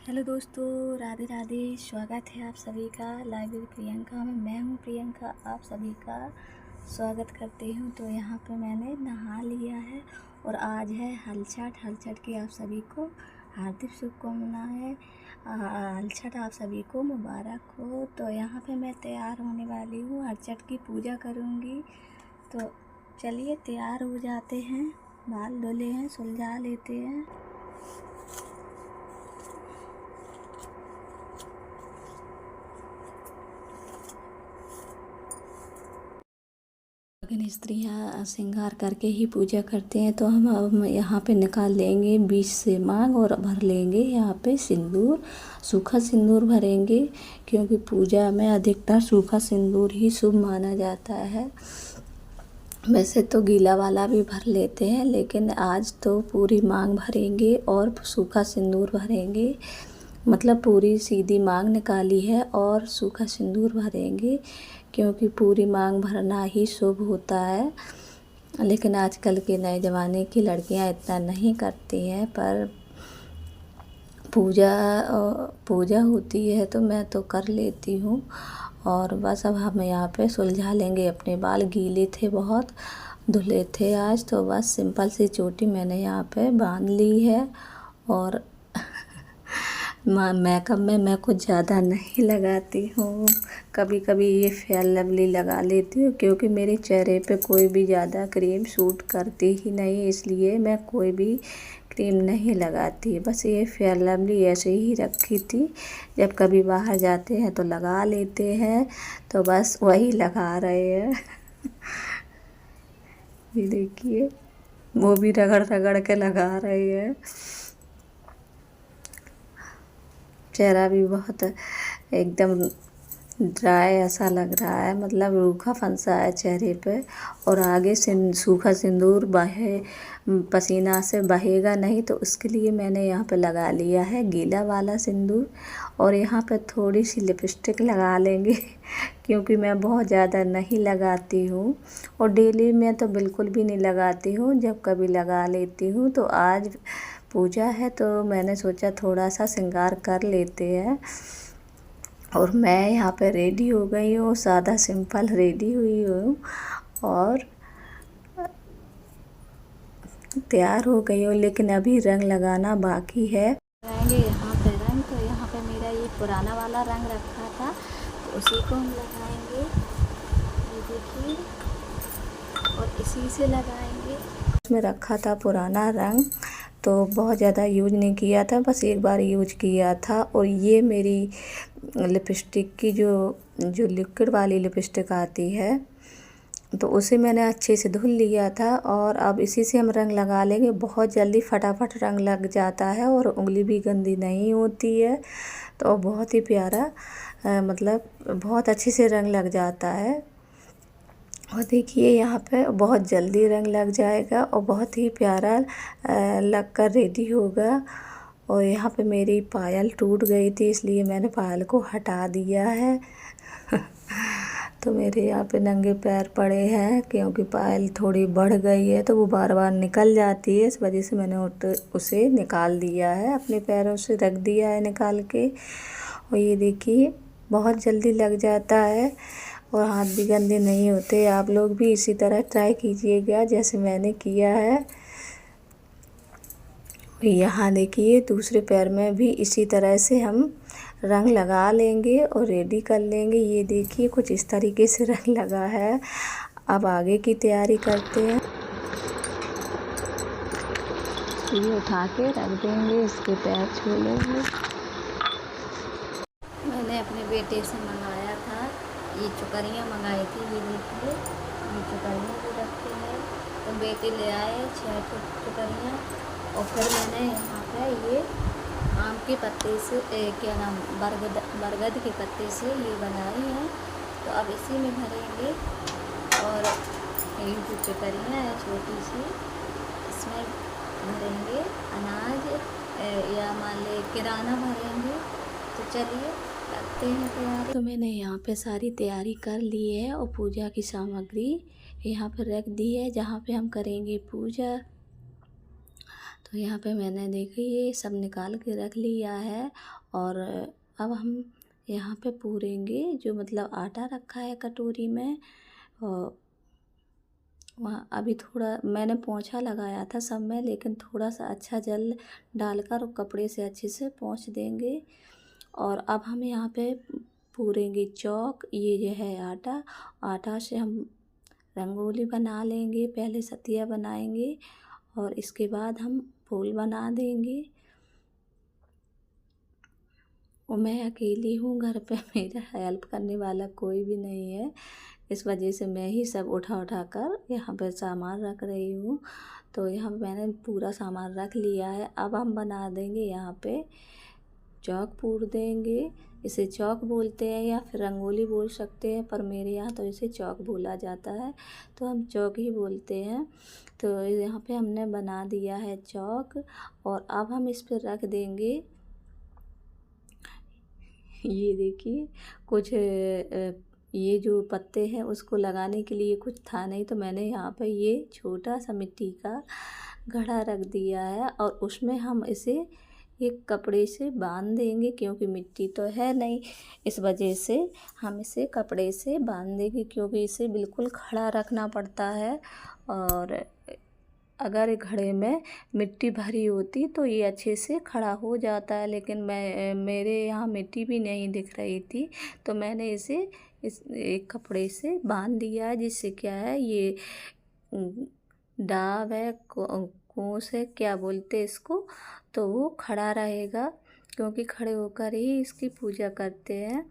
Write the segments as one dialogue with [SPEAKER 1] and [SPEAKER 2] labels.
[SPEAKER 1] Hello दोस्तों, राधे राधे। स्वागत है आप सभी का लाइब्रेरी प्रियंका में। मैं हूँ प्रियंका, आप सभी का स्वागत करती हूँ। तो यहाँ पे मैंने नहा लिया है और आज है हलछठ। हलछठ की आप सभी को हार्दिक शुभकामनाएं। हलछठ आप सभी को मुबारक हो। तो यहाँ पे मैं तैयार होने वाली हूँ, हलछठ की पूजा करूँगी। तो चलिए तैयार हो जाते हैं। बाल धुले हैं, सुलझा लेते हैं। लेकिन स्त्रियाँ श्रृंगार करके ही पूजा करते हैं। तो हम यहाँ पे निकाल लेंगे बीच से मांग और भर लेंगे यहाँ पे सिंदूर। सूखा सिंदूर भरेंगे क्योंकि पूजा में अधिकतर सूखा सिंदूर ही शुभ माना जाता है। वैसे तो गीला वाला भी भर लेते हैं, लेकिन आज तो पूरी मांग भरेंगे और सूखा सिंदूर भरेंगे। मतलब पूरी सीधी मांग निकाली है और सूखा सिंदूर भरेंगे क्योंकि पूरी मांग भरना ही शुभ होता है। लेकिन आजकल के नए ज़माने की लड़कियां इतना नहीं करती हैं, पर पूजा पूजा होती है तो मैं तो कर लेती हूँ। और बस अब हम यहाँ पे सुलझा लेंगे अपने बाल। गीले थे, बहुत धुले थे आज। तो बस सिंपल सी चोटी मैंने यहाँ पे बांध ली है। और मेकअप में मैं कुछ ज़्यादा नहीं लगाती हूँ। कभी कभी ये फेयर लवली लगा लेती हूँ क्योंकि मेरे चेहरे पे कोई भी ज़्यादा क्रीम सूट करती ही नहीं, इसलिए मैं कोई भी क्रीम नहीं लगाती। बस ये फेयर लवली ऐसे ही रखी थी, जब कभी बाहर जाते हैं तो लगा लेते हैं। तो बस वही लगा रहे हैं। ये देखिए, वो भी रगड़ रगड़ के लगा रहे हैं। चेहरा भी बहुत एकदम ड्राई ऐसा लग रहा है, मतलब रूखा फंसा है चेहरे पे। और आगे सूखा सिंदूर पसीना से बहेगा नहीं, तो उसके लिए मैंने यहाँ पे लगा लिया है गीला वाला सिंदूर। और यहाँ पे थोड़ी सी लिपस्टिक लगा लेंगे क्योंकि मैं बहुत ज़्यादा नहीं लगाती हूँ और डेली में तो बिल्कुल भी नहीं लगाती हूँ, जब कभी लगा लेती हूँ। तो आज पूजा है तो मैंने सोचा थोड़ा सा श्रृंगार कर लेते हैं। और मैं यहाँ पे रेडी हो गई हूँ, सादा सिंपल रेडी हुई हूँ और तैयार हो गई हूँ। लेकिन अभी रंग लगाना बाकी है। लगाएंगे यहाँ पे रंग। तो यहाँ पे मेरा ये पुराना वाला रंग रखा था, तो उसी को हम लगाएंगे। ये देखिए, और इसी से लगाएंगे। उसमें रखा था पुराना रंग, तो बहुत ज़्यादा यूज नहीं किया था, बस एक बार यूज किया था। और ये मेरी लिपस्टिक की जो लिक्विड वाली लिपस्टिक आती है, तो उसे मैंने अच्छे से धुल लिया था। और अब इसी से हम रंग लगा लेंगे। बहुत जल्दी फटाफट रंग लग जाता है और उंगली भी गंदी नहीं होती है। तो बहुत ही प्यारा मतलब बहुत अच्छे से रंग लग जाता है। और देखिए यहाँ पे बहुत जल्दी रंग लग जाएगा और बहुत ही प्यारा लग कर रेडी होगा। और यहाँ पे मेरी पायल टूट गई थी, इसलिए मैंने पायल को हटा दिया है। तो मेरे यहाँ पे नंगे पैर पड़े हैं क्योंकि पायल थोड़ी बढ़ गई है, तो वो बार बार निकल जाती है। इस वजह से मैंने उसे निकाल दिया है, अपने पैरों से रख दिया है निकाल के। और ये देखिए, बहुत जल्दी लग जाता है और हाथ भी गंदे नहीं होते। आप लोग भी इसी तरह ट्राई कीजिएगा जैसे मैंने किया है। यहाँ देखिए, दूसरे पैर में भी इसी तरह से हम रंग लगा लेंगे और रेडी कर लेंगे। ये देखिए, कुछ इस तरीके से रंग लगा है। अब आगे की तैयारी करते हैं। ये उठा के रख देंगे, इसके पैर छू लेंगे। मैंने अपने बेटे से मंगाया था, ये चुकरियाँ मंगाई थी। ये देखिए, ये चुकरियाँ भी रखी हैं। तो बेटे ले आए 6 चुकरियाँ। और फिर मैंने यहाँ पे ये आम के पत्ते से क्या नाम बरगद के पत्ते से ये बनाई हैं। तो अब इसी में भरेंगे। और ये जो चुकरियाँ है छोटी सी, इसमें भरेंगे अनाज या मान ले किराना भरेंगे। तो चलिए करते हैं तैयारी। तो मैंने यहाँ पे सारी तैयारी कर ली है और पूजा की सामग्री यहाँ पर रख दी है जहाँ पे हम करेंगे पूजा। तो यहाँ पे मैंने देखिए ये सब निकाल के रख लिया है। और अब हम यहाँ पे पूरेंगे जो मतलब आटा रखा है कटोरी में। और वहाँ अभी थोड़ा मैंने पोंछा लगाया था सब में, लेकिन थोड़ा सा अच्छा जल डालकर और कपड़े से अच्छे से पोंछ देंगे। और अब हम यहाँ पे पूरेंगे चौक। ये जो है आटा, आटा से हम रंगोली बना लेंगे। पहले सतिया बनाएंगे और इसके बाद हम फूल बना देंगे। और मैं अकेली हूँ घर पे, मेरा हेल्प करने वाला कोई भी नहीं है, इस वजह से मैं ही सब उठा उठा कर यहाँ पे सामान रख रही हूँ। तो यहाँ मैंने पूरा सामान रख लिया है। अब हम बना देंगे यहाँ पे चौक पूर देंगे। इसे चौक बोलते हैं या फिर रंगोली बोल सकते हैं, पर मेरे यहाँ तो इसे चौक बोला जाता है, तो हम चौक ही बोलते हैं। तो यहाँ पे हमने बना दिया है चौक। और अब हम इस पर रख देंगे, ये देखिए कुछ ये जो पत्ते हैं उसको लगाने के लिए कुछ था नहीं, तो मैंने यहाँ पे ये छोटा सा मिट्टी का घड़ा रख दिया है। और उसमें हम इसे एक कपड़े से बांध देंगे, क्योंकि मिट्टी तो है नहीं, इस वजह से हम इसे कपड़े से बांध देंगे, क्योंकि इसे बिल्कुल खड़ा रखना पड़ता है। और अगर घड़े में मिट्टी भरी होती तो ये अच्छे से खड़ा हो जाता है, लेकिन मेरे यहाँ मिट्टी भी नहीं दिख रही थी, तो मैंने इसे इस एक कपड़े से बांध दिया है, जिससे क्या है ये डाव है, कोस है, क्या बोलते इसको, तो वो खड़ा रहेगा, क्योंकि खड़े होकर ही इसकी पूजा करते हैं।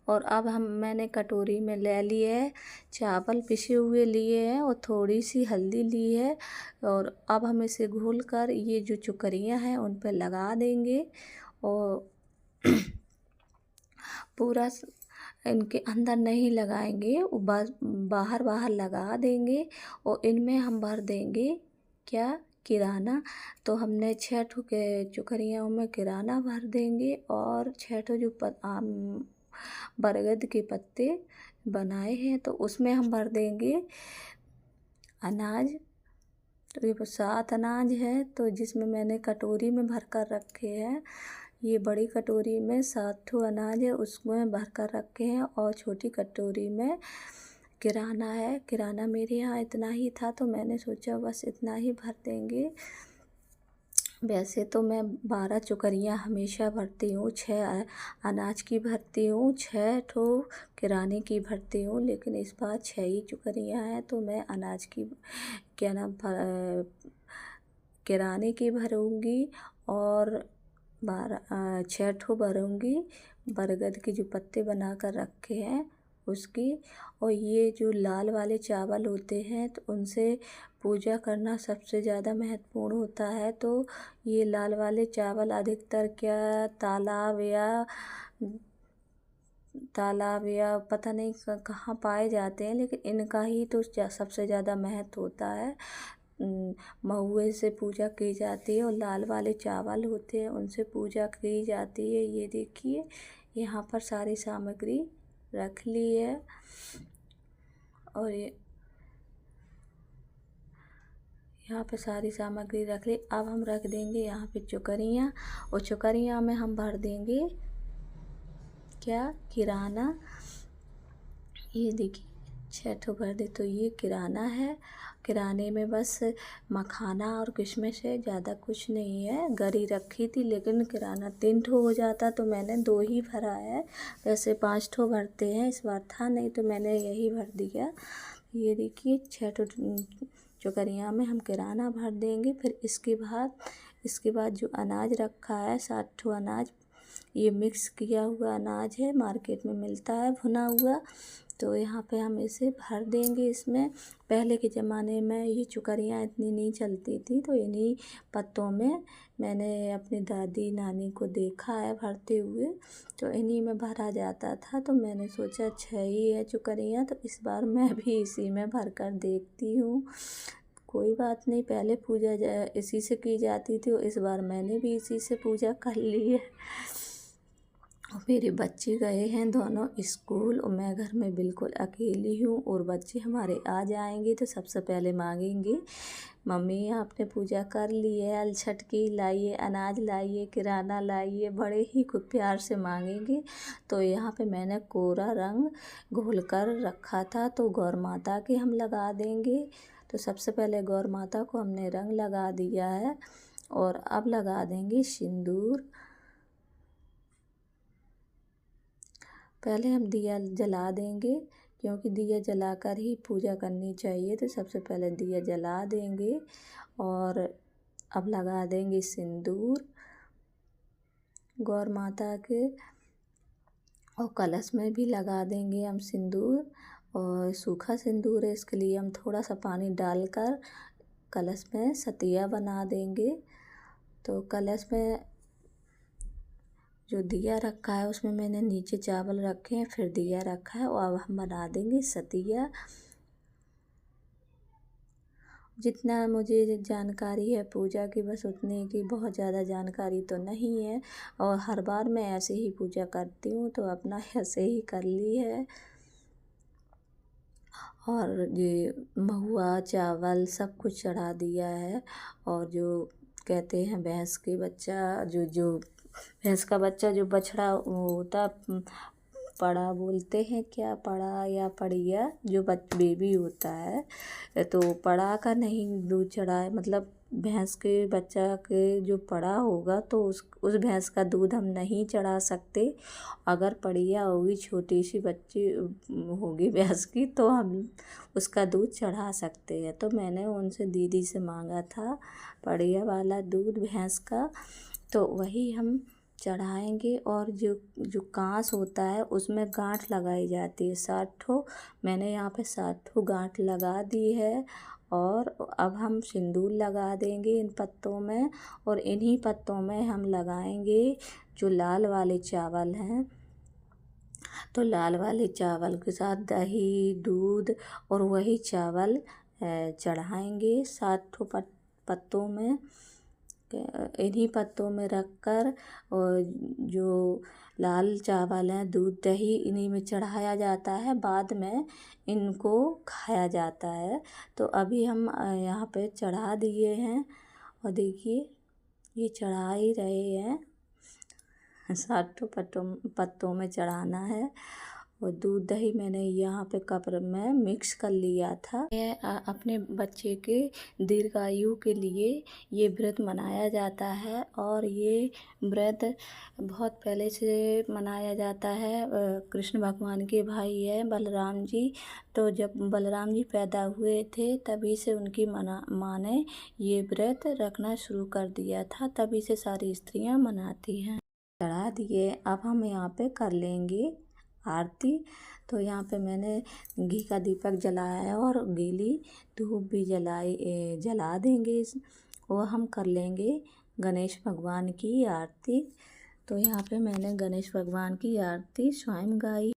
[SPEAKER 1] और अब मैंने कटोरी में ले लिए है चावल पिसे हुए लिए हैं और थोड़ी सी हल्दी ली है। और अब हम इसे घोल कर ये जो चुकरियाँ हैं उन पर लगा देंगे और पूरा इनके अंदर नहीं लगाएंगे, बाहर बाहर लगा देंगे। और इनमें हम भर देंगे क्या, किराना। तो हमने 6 ठो के चुकरियों में किराना भर देंगे और 6 ठो जो बरगद के पत्ते बनाए हैं तो उसमें हम भर देंगे अनाज। तो ये 7 अनाज है, तो जिसमें मैंने कटोरी में भर कर रखे हैं, ये बड़ी कटोरी में 7 ठो अनाज है उसमें भर कर रखे हैं। और छोटी कटोरी में किराना है। किराना मेरे यहाँ इतना ही था, तो मैंने सोचा बस इतना ही भर देंगे। वैसे तो मैं 12 चुकरियाँ हमेशा भरती हूँ, 6 अनाज की भरती हूँ, 6 ठो किराने की भरती हूँ, लेकिन इस बार 6 ही चुकरियाँ हैं, तो मैं अनाज की क्या नाम किराने की भरूँगी और 6 ठो भरूँगी बरगद के जो पत्ते बना कर रखे हैं उसकी। और ये जो लाल वाले चावल होते हैं तो उनसे पूजा करना सबसे ज़्यादा महत्वपूर्ण होता है। तो ये लाल वाले चावल अधिकतर क्या तालाब या पता नहीं कहाँ पाए जाते हैं, लेकिन इनका ही तो सबसे ज़्यादा महत्व होता है। महुए से पूजा की जाती है और लाल वाले चावल होते हैं उनसे पूजा की जाती है। ये देखिए यहाँ पर सारी सामग्री रख ली है। और ये यहाँ पे सारी सामग्री रख ली। अब हम रख देंगे यहाँ पे चुकरियाँ, और चुकरियाँ में हम भर देंगे क्या, किराना। ये देखिए 6 ठो भर दे, तो ये किराना है। किराने में बस मखाना और किशमिश है, ज़्यादा कुछ नहीं है। गरी रखी थी, लेकिन किराना 3 ठो हो जाता तो मैंने 2 ही भरा है। वैसे 5 ठो भरते हैं, इस बार था नहीं तो मैंने यही भर दिया। ये देखिए 6 ठो चुकरियाँ में हम किराना भर देंगे। फिर इसके बाद जो अनाज रखा है 7 ठो अनाज, ये मिक्स किया हुआ अनाज है, मार्केट में मिलता है भुना हुआ, तो यहाँ पे हम इसे भर देंगे इसमें। पहले के ज़माने में ये चुकरियाँ इतनी नहीं चलती थी, तो इन्हीं पत्तों में मैंने अपनी दादी नानी को देखा है भरते हुए, तो इन्हीं में भरा जाता था। तो मैंने सोचा 6 ही है चुकरियाँ, तो इस बार मैं भी इसी में भर कर देखती हूँ। कोई बात नहीं, पहले पूजा इसी से की जाती थी और इस बार मैंने भी इसी से पूजा कर ली है। और मेरे बच्चे गए हैं दोनों स्कूल और मैं घर में बिल्कुल अकेली हूँ, और बच्चे हमारे आ जाएंगे तो सबसे पहले मांगेंगे मम्मी आपने पूजा कर ली है, अलछट की, लाइए अनाज, लाइए किराना, लाइए, बड़े ही खूब प्यार से मांगेंगे। तो यहाँ पे मैंने कोरा रंग घोल कर रखा था, तो गौर माता के हम लगा देंगे। तो सबसे पहले गौर माता को हमने रंग लगा दिया है और अब लगा देंगे सिंदूर। पहले हम दिया जला देंगे, क्योंकि दिया जलाकर ही पूजा करनी चाहिए। तो सबसे पहले दिया जला देंगे और अब लगा देंगे सिंदूर गौर माता के, और कलश में भी लगा देंगे हम सिंदूर। और सूखा सिंदूर है, इसके लिए हम थोड़ा सा पानी डालकर कलश में सतिया बना देंगे। तो कलश में जो दिया रखा है उसमें मैंने नीचे चावल रखे हैं, फिर दिया रखा है, और अब हम बना देंगे सतिया। जितना मुझे जानकारी है पूजा की, बस उतने की, बहुत ज़्यादा जानकारी तो नहीं है। और हर बार मैं ऐसे ही पूजा करती हूँ, तो अपना ऐसे ही कर ली है। और ये महुआ चावल सब कुछ चढ़ा दिया है। और जो कहते हैं भैंस के बच्चा, जो भैंस का बच्चा जो बछड़ा होता, पड़ा बोलते हैं क्या, पड़ा या पड़िया, जो बेबी होता है, तो पड़ा का नहीं दूध चढ़ाए, मतलब भैंस के बच्चा के जो पड़ा होगा तो उस भैंस का दूध हम नहीं चढ़ा सकते। अगर पड़िया होगी, छोटी सी बच्ची होगी भैंस की, तो हम उसका दूध चढ़ा सकते हैं। तो मैंने उनसे दीदी से मांगा था पड़िया वाला दूध भैंस का, तो वही हम चढ़ाएंगे। और जो कांस होता है उसमें गांठ लगाई जाती है 60 ठो, मैंने यहाँ पे 60 ठो गांठ लगा दी है। और अब हम सिंदूर लगा देंगे इन पत्तों में, और इन्हीं पत्तों में हम लगाएंगे जो लाल वाले चावल हैं। तो लाल वाले चावल के साथ दही, दूध और वही चावल चढ़ाएंगे 60 ठो पत्तों में। इन्हीं पत्तों में रखकर, और जो लाल चावल हैं, दूध, दही, इन्हीं में चढ़ाया जाता है, बाद में इनको खाया जाता है। तो अभी हम यहाँ पे चढ़ा दिए हैं, और देखिए ये चढ़ा ही रहे हैं। 60 पत्तों में चढ़ाना है। और दूध दही मैंने यहाँ पे कप में मिक्स कर लिया था। अपने बच्चे के दीर्घायु के लिए ये व्रत मनाया जाता है, और ये व्रत बहुत पहले से मनाया जाता है। कृष्ण भगवान के भाई है बलराम जी, तो जब बलराम जी पैदा हुए थे तभी से उनकी माँ ने ये व्रत रखना शुरू कर दिया था, तभी से सारी स्त्रियाँ मनाती हैं। चढ़ा दिए, अब हम यहाँ पे कर लेंगे आरती। तो यहाँ पे मैंने घी का दीपक जलाया है, और गीली धूप भी जला देंगे, और हम कर लेंगे गणेश भगवान की आरती। तो यहाँ पे मैंने गणेश भगवान की आरती स्वयं गाई।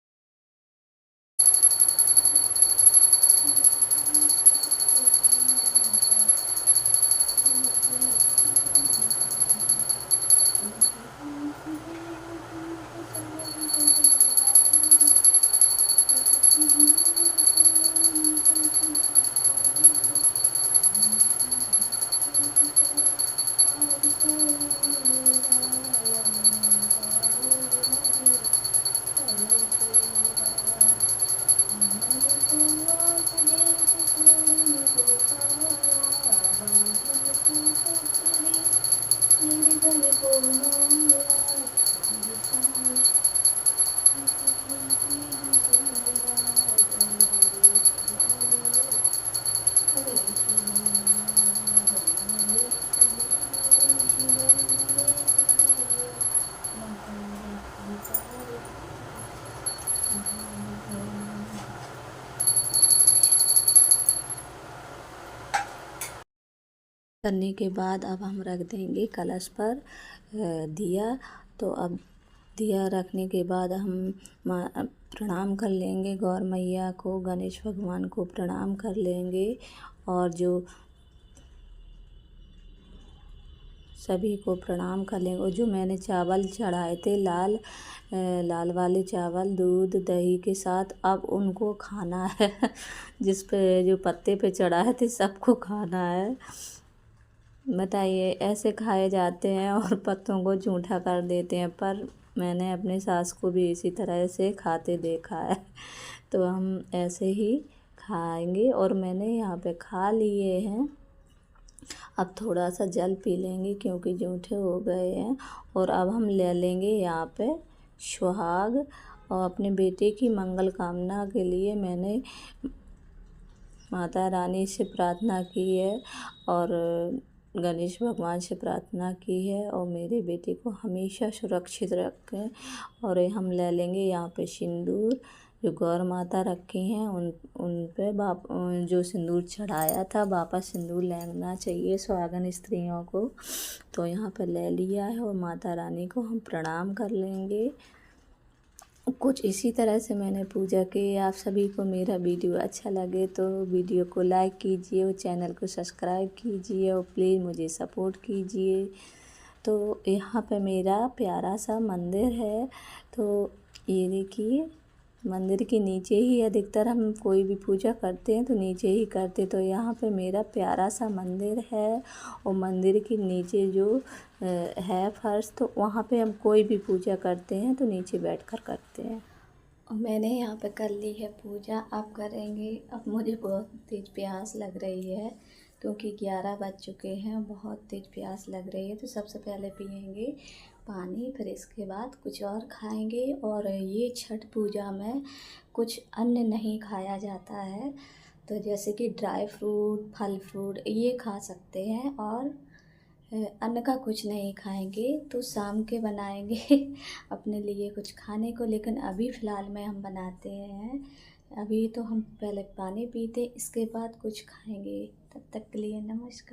[SPEAKER 1] करने के बाद अब हम रख देंगे कलश पर दिया। तो अब दिया रखने के बाद हम प्रणाम कर लेंगे गौर मैया को, गणेश भगवान को प्रणाम कर लेंगे। और जो सभी को प्रणाम कर लेंगे। और जो मैंने चावल चढ़ाए थे लाल लाल वाले चावल दूध दही के साथ, अब उनको खाना है। जिस पे जो पत्ते पे चढ़ाए थे सबको खाना है। बताइए, ऐसे खाए जाते हैं और पत्तों को जूठा कर देते हैं, पर मैंने अपने सास को भी इसी तरह से खाते देखा है। तो हम ऐसे ही खाएंगे। और मैंने यहाँ पे खा लिए हैं। अब थोड़ा सा जल पी लेंगे क्योंकि जूठे हो गए हैं। और अब हम ले लेंगे यहाँ पे सुहाग। और अपने बेटे की मंगल कामना के लिए मैंने माता रानी से प्रार्थना की है और गणेश भगवान से प्रार्थना की है और मेरे बेटे को हमेशा सुरक्षित रखें। और हम ले लेंगे यहाँ पे सिंदूर। जो गौर माता रखी हैं उन पे जो सिंदूर चढ़ाया था, वापस सिंदूर लेना चाहिए सुहागन स्त्रियों को। तो यहाँ पे ले लिया है और माता रानी को हम प्रणाम कर लेंगे। कुछ इसी तरह से मैंने पूजा की। आप सभी को मेरा वीडियो अच्छा लगे तो वीडियो को लाइक कीजिए और चैनल को सब्सक्राइब कीजिए और प्लीज़ मुझे सपोर्ट कीजिए। तो यहाँ पे मेरा प्यारा सा मंदिर है। तो ये देखिए, मंदिर के नीचे ही अधिकतर हम कोई भी पूजा करते हैं तो नीचे ही करते। तो यहाँ पे मेरा प्यारा सा मंदिर है और मंदिर के नीचे जो है फर्श, तो वहाँ पे हम कोई भी पूजा करते हैं तो नीचे बैठकर करते हैं। और मैंने यहाँ पे कर ली है पूजा, अब करेंगे। अब मुझे बहुत तेज़ प्यास लग रही है क्योंकि 11 बज चुके हैं। बहुत तेज़ प्यास लग रही है। तो सबसे पहले पिएंगे पानी, फिर इसके बाद कुछ और खाएंगे। और ये छठ पूजा में कुछ अन्न नहीं खाया जाता है। तो जैसे कि ड्राई फ्रूट, फल फ्रूट ये खा सकते हैं और अन्न का कुछ नहीं खाएंगे। तो शाम के बनाएंगे अपने लिए कुछ खाने को, लेकिन अभी फ़िलहाल में हम बनाते हैं। अभी तो हम पहले पानी पीते, इसके बाद कुछ खाएंगे। तब तक के लिए नमस्कार।